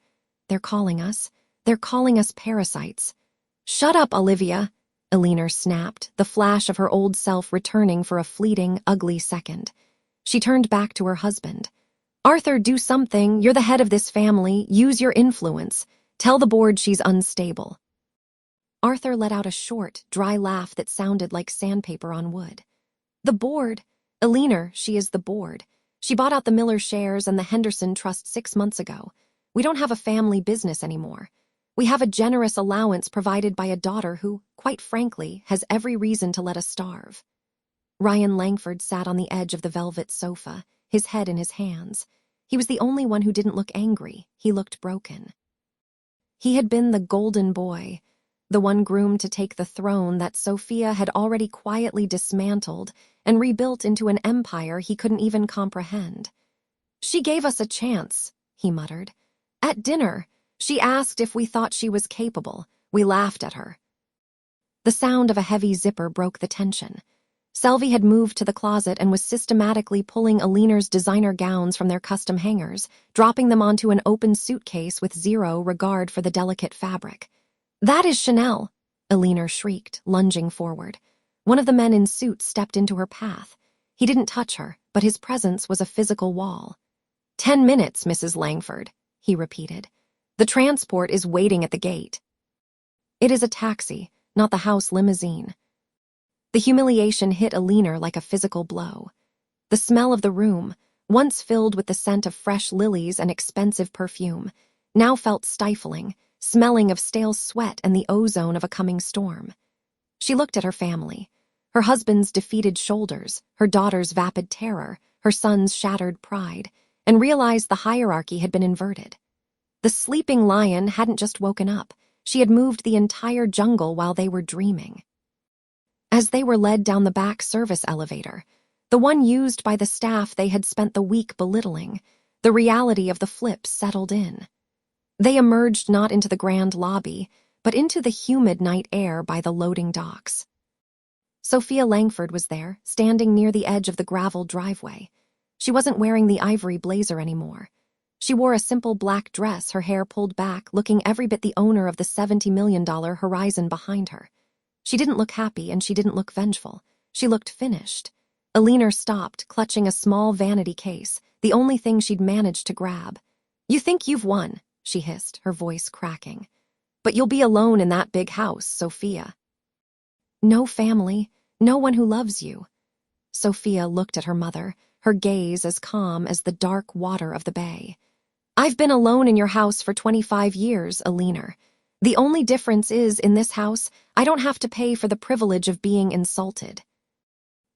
They're calling us parasites." "Shut up, Olivia," Eleanor snapped, the flash of her old self returning for a fleeting, ugly second. She turned back to her husband. "Arthur, do something. You're the head of this family. Use your influence. Tell the board she's unstable." Arthur let out a short, dry laugh that sounded like sandpaper on wood. "The board? Eleanor, she is the board. She bought out the Miller shares and the Henderson Trust 6 months ago. We don't have a family business anymore. We have a generous allowance provided by a daughter who, quite frankly, has every reason to let us starve." Ryan Langford sat on the edge of the velvet sofa, his head in his hands. He was the only one who didn't look angry. He looked broken. He had been the golden boy, the one groomed to take the throne that Sophia had already quietly dismantled and rebuilt into an empire he couldn't even comprehend. "She gave us a chance," he muttered. "At dinner, she asked if we thought she was capable. We laughed at her." The sound of a heavy zipper broke the tension. Selvi had moved to the closet and was systematically pulling Eleanor's designer gowns from their custom hangers, dropping them onto an open suitcase with zero regard for the delicate fabric. "That is Chanel," Eleanor shrieked, lunging forward. One of the men in suits stepped into her path. He didn't touch her, but his presence was a physical wall. 10 minutes, Mrs. Langford," he repeated. "The transport is waiting at the gate." "It is a taxi, not the house limousine." The humiliation hit Eleanor like a physical blow. The smell of the room, once filled with the scent of fresh lilies and expensive perfume, now felt stifling, smelling of stale sweat and the ozone of a coming storm. She looked at her family, her husband's defeated shoulders, her daughter's vapid terror, her son's shattered pride, and realized the hierarchy had been inverted. The sleeping lion hadn't just woken up. She had moved the entire jungle while they were dreaming. As they were led down the back service elevator, the one used by the staff they had spent the week belittling, the reality of the flip settled in. They emerged not into the grand lobby, but into the humid night air by the loading docks. Sophia Langford was there, standing near the edge of the gravel driveway. She wasn't wearing the ivory blazer anymore. She wore a simple black dress, her hair pulled back, looking every bit the owner of the $70 million horizon behind her. She didn't look happy and she didn't look vengeful. She looked finished. Eleanor stopped, clutching a small vanity case, the only thing she'd managed to grab. "You think you've won," she hissed, her voice cracking. "But you'll be alone in that big house, Sophia. No family, no one who loves you." Sophia looked at her mother, her gaze as calm as the dark water of the bay. "I've been alone in your house for 25 years, Eleanor. The only difference is, in this house, I don't have to pay for the privilege of being insulted."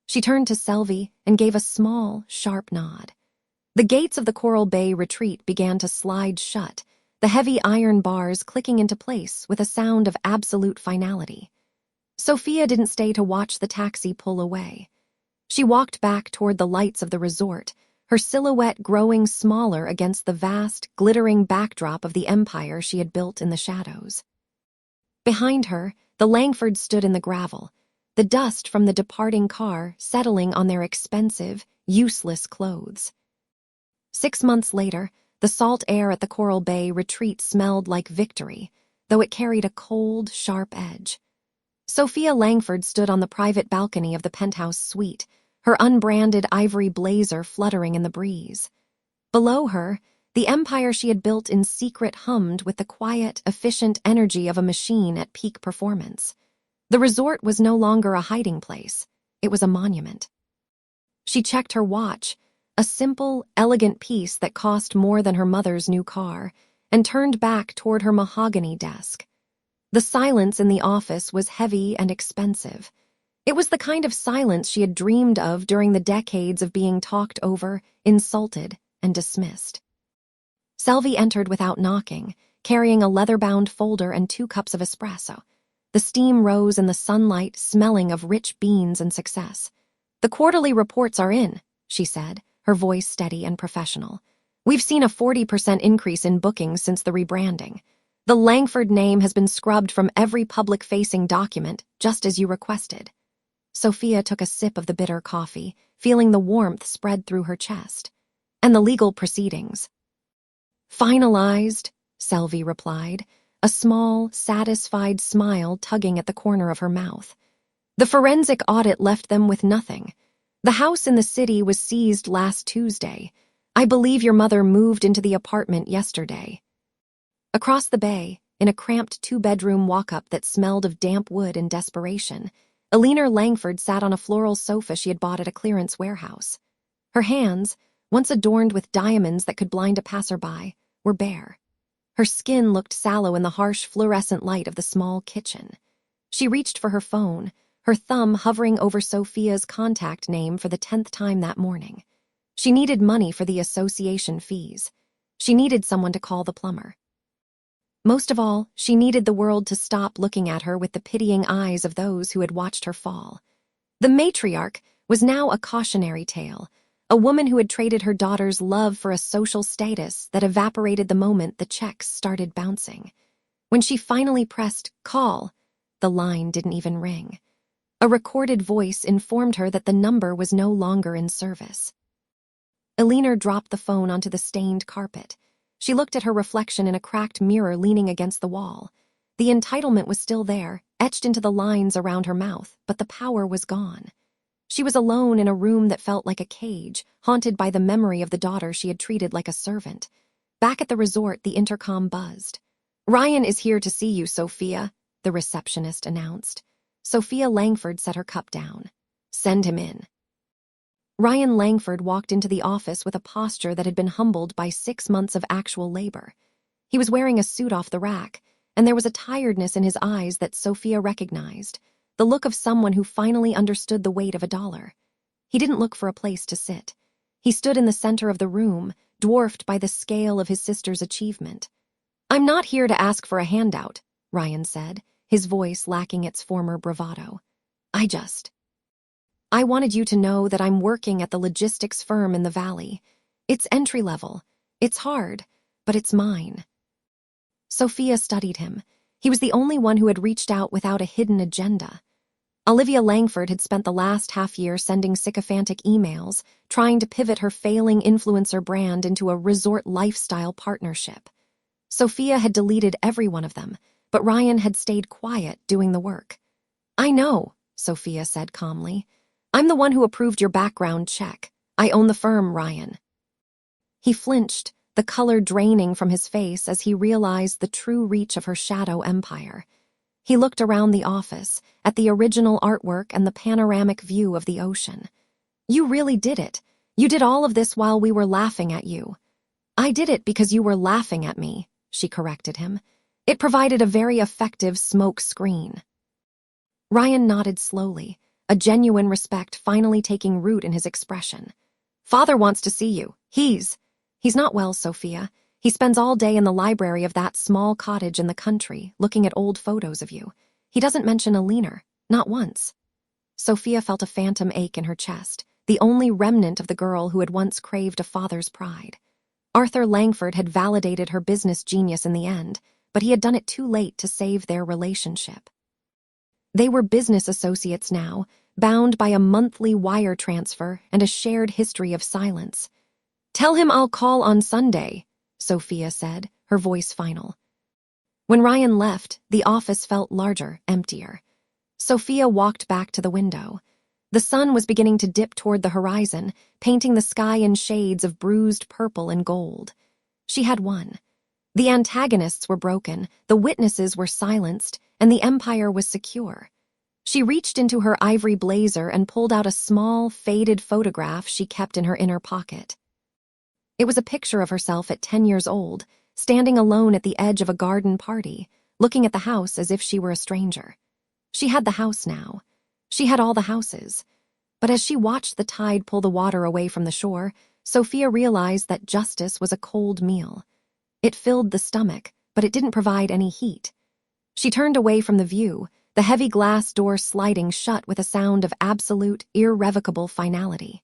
She turned to Selvi and gave a small, sharp nod. The gates of the Coral Bay retreat began to slide shut, the heavy iron bars clicking into place with a sound of absolute finality. Sophia didn't stay to watch the taxi pull away. She walked back toward the lights of the resort, her silhouette growing smaller against the vast, glittering backdrop of the empire she had built in the shadows. Behind her, the Langfords stood in the gravel, the dust from the departing car settling on their expensive, useless clothes. 6 months later, the salt air at the Coral Bay retreat smelled like victory, though it carried a cold, sharp edge. Sophia Langford stood on the private balcony of the penthouse suite, her unbranded ivory blazer fluttering in the breeze. Below her, the empire she had built in secret hummed with the quiet, efficient energy of a machine at peak performance. The resort was no longer a hiding place. It was a monument. She checked her watch, a simple, elegant piece that cost more than her mother's new car, and turned back toward her mahogany desk. The silence in the office was heavy and expensive. It was the kind of silence she had dreamed of during the decades of being talked over, insulted, and dismissed. Selvi entered without knocking, carrying a leather-bound folder and 2 cups of espresso. The steam rose in the sunlight, smelling of rich beans and success. "The quarterly reports are in," she said, her voice steady and professional. "We've seen a 40% increase in bookings since the rebranding. The Langford name has been scrubbed from every public-facing document, just as you requested." Sophia took a sip of the bitter coffee, feeling the warmth spread through her chest. "And the legal proceedings?" "Finalized," Selvi replied, a small, satisfied smile tugging at the corner of her mouth. "The forensic audit left them with nothing. The house in the city was seized last Tuesday. I believe your mother moved into the apartment yesterday." Across the bay, in a cramped 2-bedroom walk-up that smelled of damp wood and desperation, Eleanor Langford sat on a floral sofa she had bought at a clearance warehouse. Her hands, once adorned with diamonds that could blind a passerby, were bare. Her skin looked sallow in the harsh fluorescent light of the small kitchen. She reached for her phone, her thumb hovering over Sophia's contact name for the 10th time that morning. She needed money for the association fees. She needed someone to call the plumber. Most of all, she needed the world to stop looking at her with the pitying eyes of those who had watched her fall. The matriarch was now a cautionary tale, a woman who had traded her daughter's love for a social status that evaporated the moment the checks started bouncing. When she finally pressed call, the line didn't even ring. A recorded voice informed her that the number was no longer in service. Eleanor dropped the phone onto the stained carpet. She looked at her reflection in a cracked mirror leaning against the wall. The entitlement was still there, etched into the lines around her mouth, but the power was gone. She was alone in a room that felt like a cage, haunted by the memory of the daughter she had treated like a servant. Back at the resort, the intercom buzzed. "Ryan is here to see you, Sophia," the receptionist announced. Sophia Langford set her cup down. "Send him in." Ryan Langford walked into the office with a posture that had been humbled by 6 months of actual labor. He was wearing a suit off the rack, and there was a tiredness in his eyes that Sophia recognized, the look of someone who finally understood the weight of $1. He didn't look for a place to sit. He stood in the center of the room, dwarfed by the scale of his sister's achievement. "I'm not here to ask for a handout," Ryan said, his voice lacking its former bravado. I wanted you to know that I'm working at the logistics firm in the valley. It's entry level. It's hard, but it's mine." Sophia studied him. He was the only one who had reached out without a hidden agenda. Olivia Langford had spent the last half-year sending sycophantic emails, trying to pivot her failing influencer brand into a resort lifestyle partnership. Sophia had deleted every one of them, but Ryan had stayed quiet doing the work. "I know," Sophia said calmly. I'm the one who approved your background check. I own the firm, Ryan. He flinched, the color draining from his face as he realized the true reach of her shadow empire. He looked around the office, at the original artwork and the panoramic view of the ocean. You really did it. You did all of this while we were laughing at you. I did it because you were laughing at me, she corrected him. It provided a very effective smoke screen. Ryan nodded slowly, a genuine respect finally taking root in his expression. Father wants to see you. He's not well, Sophia. He spends all day in the library of that small cottage in the country, looking at old photos of you. He doesn't mention Eleanor, not once. Sophia felt a phantom ache in her chest, the only remnant of the girl who had once craved a father's pride. Arthur Langford had validated her business genius in the end, but he had done it too late to save their relationship. They were business associates now, bound by a monthly wire transfer and a shared history of silence. Tell him I'll call on Sunday, Sophia said, her voice final. When Ryan left, the office felt larger, emptier. Sophia walked back to the window. The sun was beginning to dip toward the horizon, painting the sky in shades of bruised purple and gold. She had won. The antagonists were broken, the witnesses were silenced, and the empire was secure. She reached into her ivory blazer and pulled out a small, faded photograph she kept in her inner pocket. It was a picture of herself at 10 years old, standing alone at the edge of a garden party, looking at the house as if she were a stranger. She had the house now. She had all the houses. But as she watched the tide pull the water away from the shore, Sophia realized that justice was a cold meal. It filled the stomach, but it didn't provide any heat. She turned away from the view, the heavy glass door sliding shut with a sound of absolute, irrevocable finality.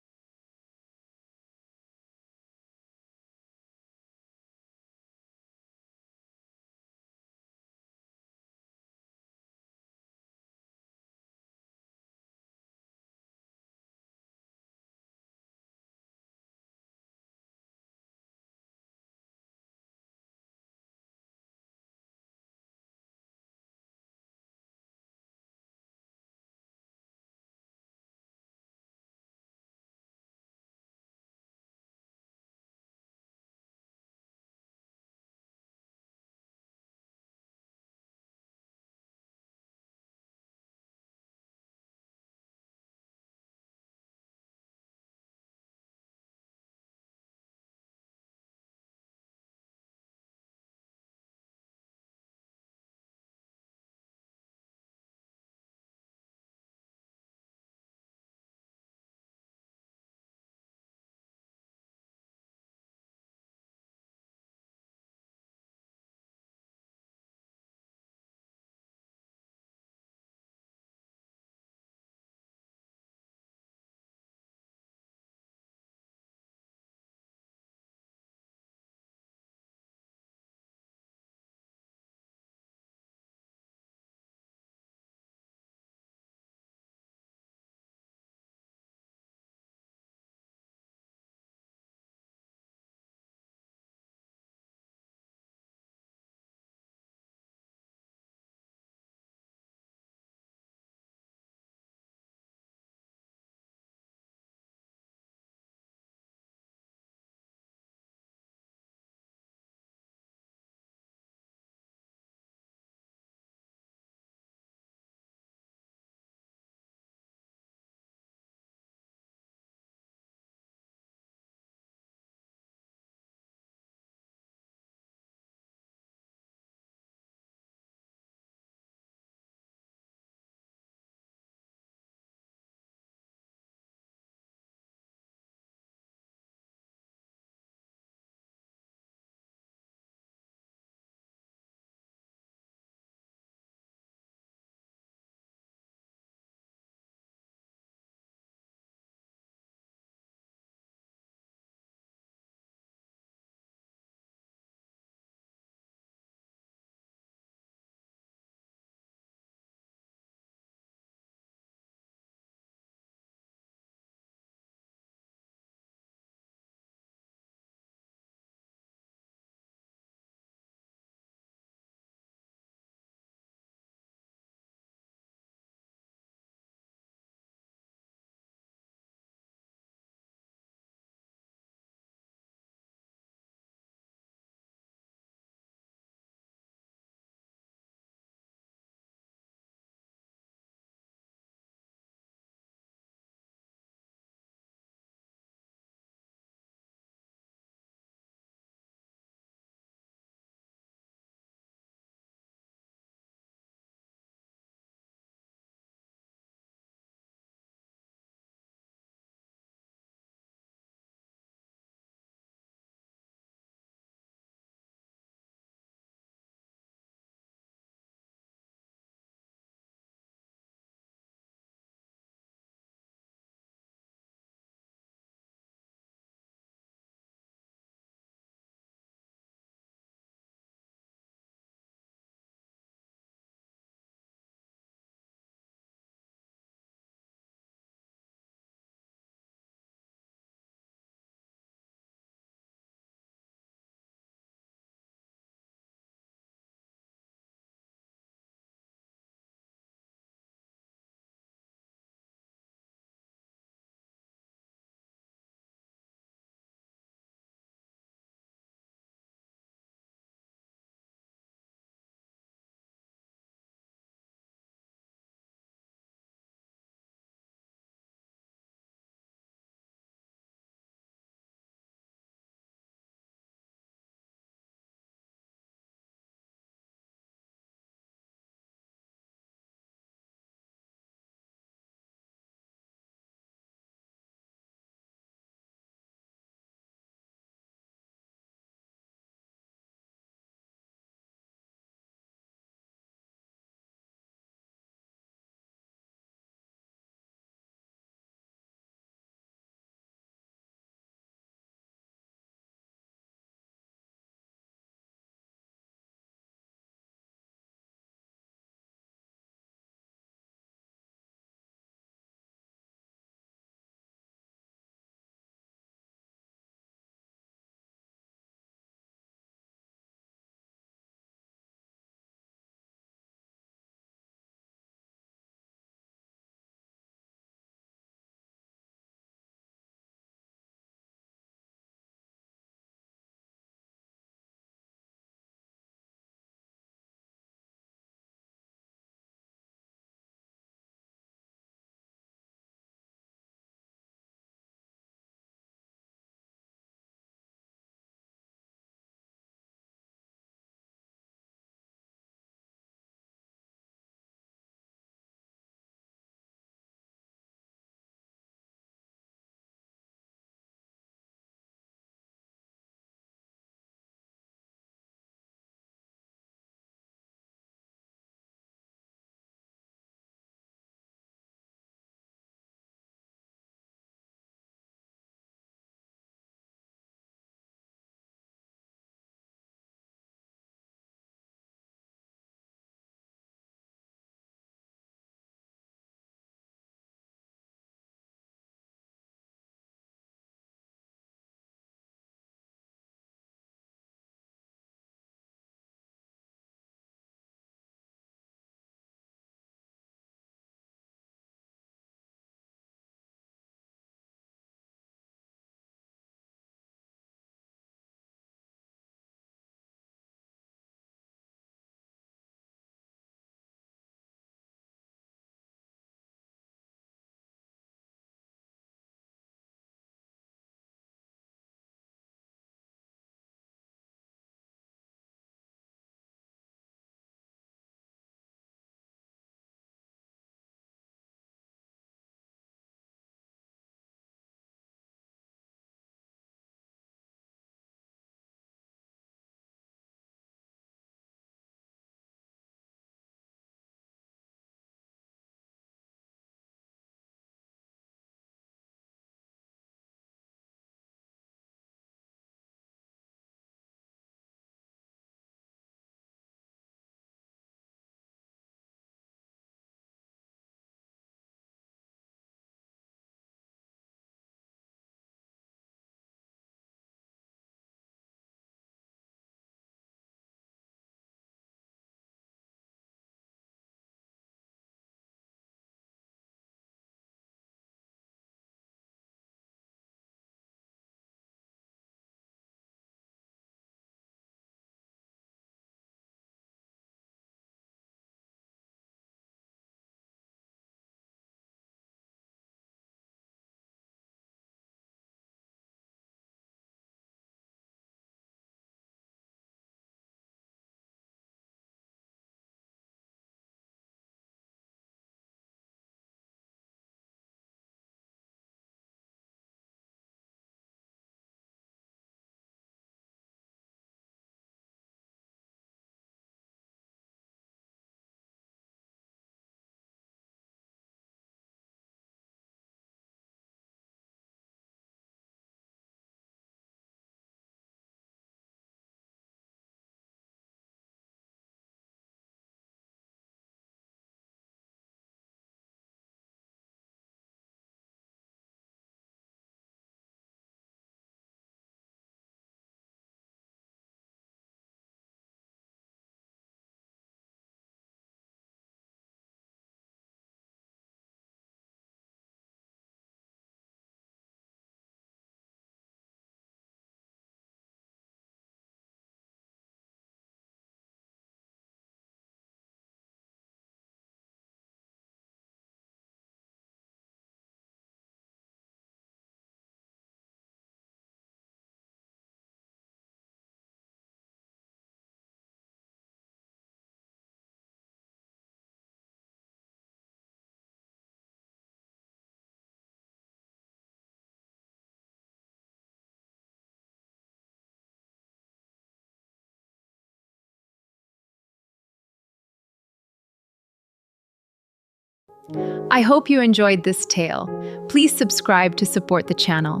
I hope you enjoyed this tale. Please subscribe to support the channel.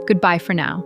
Goodbye for now.